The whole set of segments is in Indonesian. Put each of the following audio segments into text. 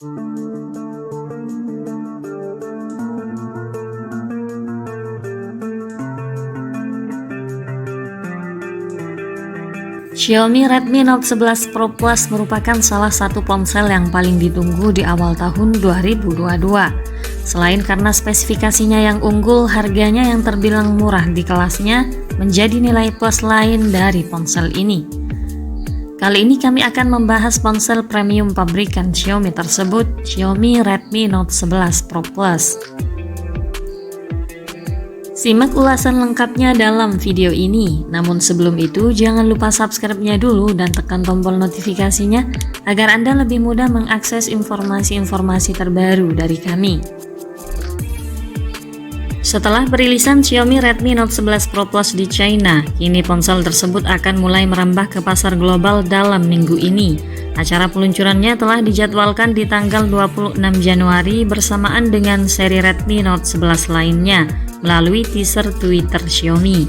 Xiaomi Redmi Note 11 Pro Plus merupakan salah satu ponsel yang paling ditunggu di awal tahun 2022. Selain karena spesifikasinya yang unggul, harganya yang terbilang murah di kelasnya menjadi nilai plus lain dari ponsel ini. Kali ini kami akan membahas ponsel premium pabrikan Xiaomi tersebut, Xiaomi Redmi Note 11 Pro Plus. Simak ulasan lengkapnya dalam video ini. Namun sebelum itu, jangan lupa subscribe-nya dulu dan tekan tombol notifikasinya agar Anda lebih mudah mengakses informasi-informasi terbaru dari kami. Setelah perilisan Xiaomi Redmi Note 11 Pro Plus di China, kini ponsel tersebut akan mulai merambah ke pasar global dalam minggu ini. Acara peluncurannya telah dijadwalkan di tanggal 26 Januari bersamaan dengan seri Redmi Note 11 lainnya melalui teaser Twitter Xiaomi.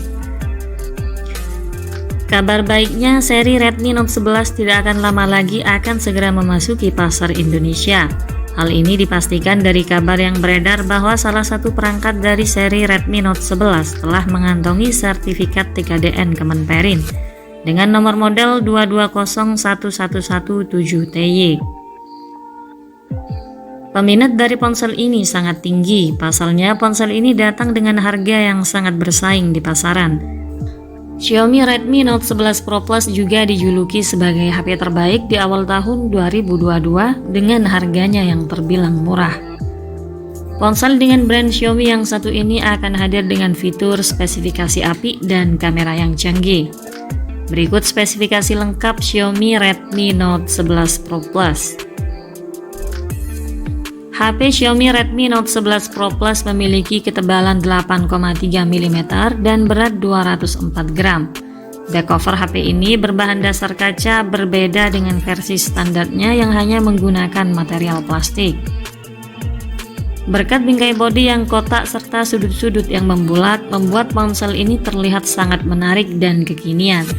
Kabar baiknya, seri Redmi Note 11 tidak akan lama lagi akan segera memasuki pasar Indonesia. Hal ini dipastikan dari kabar yang beredar bahwa salah satu perangkat dari seri Redmi Note 11 telah mengantongi sertifikat TKDN Kemenperin dengan nomor model 2201117TY. Peminat dari ponsel ini sangat tinggi. Pasalnya, ponsel ini datang dengan harga yang sangat bersaing di pasaran. Xiaomi Redmi Note 11 Pro Plus juga dijuluki sebagai HP terbaik di awal tahun 2022 dengan harganya yang terbilang murah. Ponsel dengan brand Xiaomi yang satu ini akan hadir dengan fitur spesifikasi apik dan kamera yang canggih. Berikut spesifikasi lengkap Xiaomi Redmi Note 11 Pro Plus. HP Xiaomi Redmi Note 11 Pro Plus memiliki ketebalan 8,3 mm dan berat 204 gram. Backcover HP ini berbahan dasar kaca, berbeda dengan versi standarnya yang hanya menggunakan material plastik. Berkat bingkai bodi yang kotak serta sudut-sudut yang membulat, membuat ponsel ini terlihat sangat menarik dan kekinian.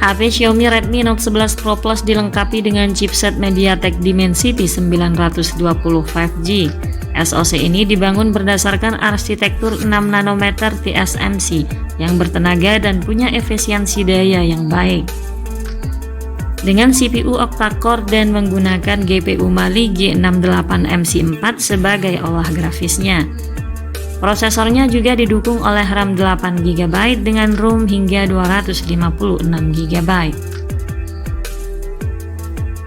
HP Xiaomi Redmi Note 11 Pro Plus dilengkapi dengan chipset MediaTek Dimensity 920 5G. SoC ini dibangun berdasarkan arsitektur 6 nanometer TSMC yang bertenaga dan punya efisiensi daya yang baik. Dengan CPU octa-core dan menggunakan GPU Mali G68MC4 sebagai olah grafisnya. Prosesornya juga didukung oleh RAM 8GB dengan ROM hingga 256GB.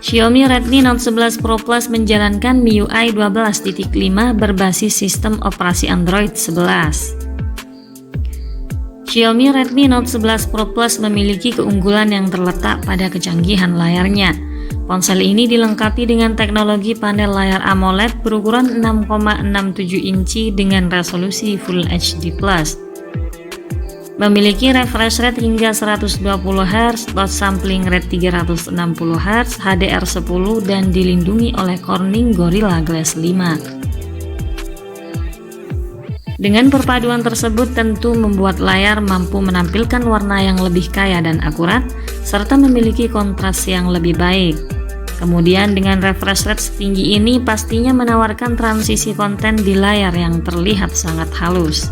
Xiaomi Redmi Note 11 Pro Plus menjalankan MIUI 12.5 berbasis sistem operasi Android 11. Xiaomi Redmi Note 11 Pro Plus memiliki keunggulan yang terletak pada kecanggihan layarnya. Ponsel ini dilengkapi dengan teknologi panel layar AMOLED berukuran 6,67 inci dengan resolusi Full HD+. Memiliki refresh rate hingga 120 Hz, dot sampling rate 360 Hz, HDR10 dan dilindungi oleh Corning Gorilla Glass 5. Dengan perpaduan tersebut tentu membuat layar mampu menampilkan warna yang lebih kaya dan akurat, serta memiliki kontras yang lebih baik. Kemudian dengan refresh rate setinggi ini pastinya menawarkan transisi konten di layar yang terlihat sangat halus.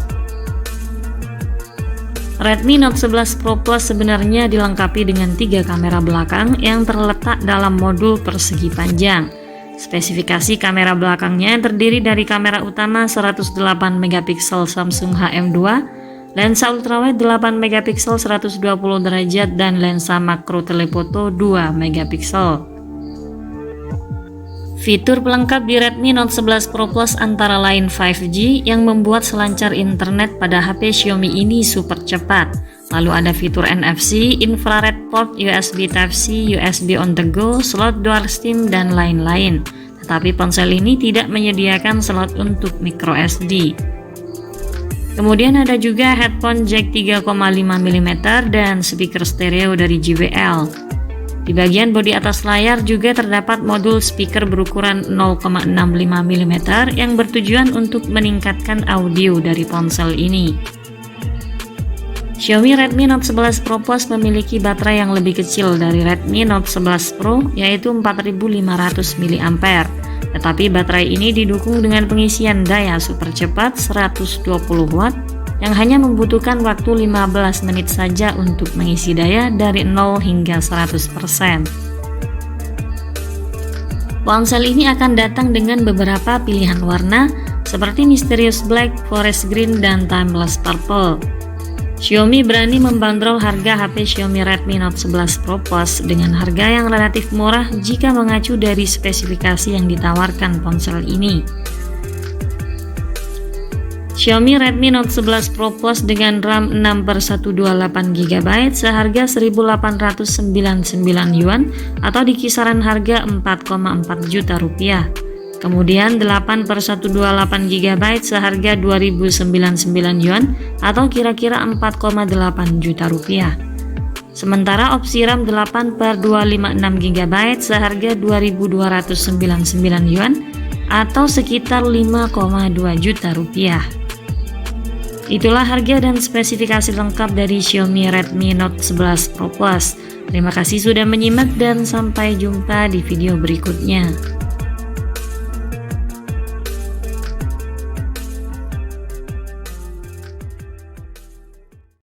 Redmi Note 11 Pro Plus sebenarnya dilengkapi dengan 3 kamera belakang yang terletak dalam modul persegi panjang. Spesifikasi kamera belakangnya terdiri dari kamera utama 108MP Samsung HM2, lensa ultrawide 8MP 120 derajat dan lensa makro telefoto 2MP. Fitur pelengkap di Redmi Note 11 Pro Plus antara lain 5G yang membuat selancar internet pada HP Xiaomi ini super cepat. Lalu ada fitur NFC, infrared port, USB Type-C, USB on the go, slot dual SIM, dan lain-lain. Tetapi ponsel ini tidak menyediakan slot untuk microSD. Kemudian ada juga headphone jack 3,5mm dan speaker stereo dari JBL. Di bagian bodi atas layar juga terdapat modul speaker berukuran 0,65mm yang bertujuan untuk meningkatkan audio dari ponsel ini. Xiaomi Redmi Note 11 Pro Plus memiliki baterai yang lebih kecil dari Redmi Note 11 Pro, yaitu 4500 mAh. Tetapi baterai ini didukung dengan pengisian daya super cepat 120 watt yang hanya membutuhkan waktu 15 menit saja untuk mengisi daya dari 0 hingga 100%. Ponsel ini akan datang dengan beberapa pilihan warna seperti Mysterious Black, Forest Green, dan Timeless Purple. Xiaomi berani membandrol harga HP Xiaomi Redmi Note 11 Pro Plus dengan harga yang relatif murah jika mengacu dari spesifikasi yang ditawarkan ponsel ini. Xiaomi Redmi Note 11 Pro Plus dengan RAM 6/128GB seharga 1.899 yuan atau di kisaran harga 4,4 juta rupiah. Kemudian 8/128GB seharga 2.099 yuan atau kira-kira 4,8 juta rupiah. Sementara opsi RAM 8/256GB seharga 2.299 yuan atau sekitar 5,2 juta rupiah. Itulah harga dan spesifikasi lengkap dari Xiaomi Redmi Note 11 Pro Plus. Terima kasih sudah menyimak dan sampai jumpa di video berikutnya.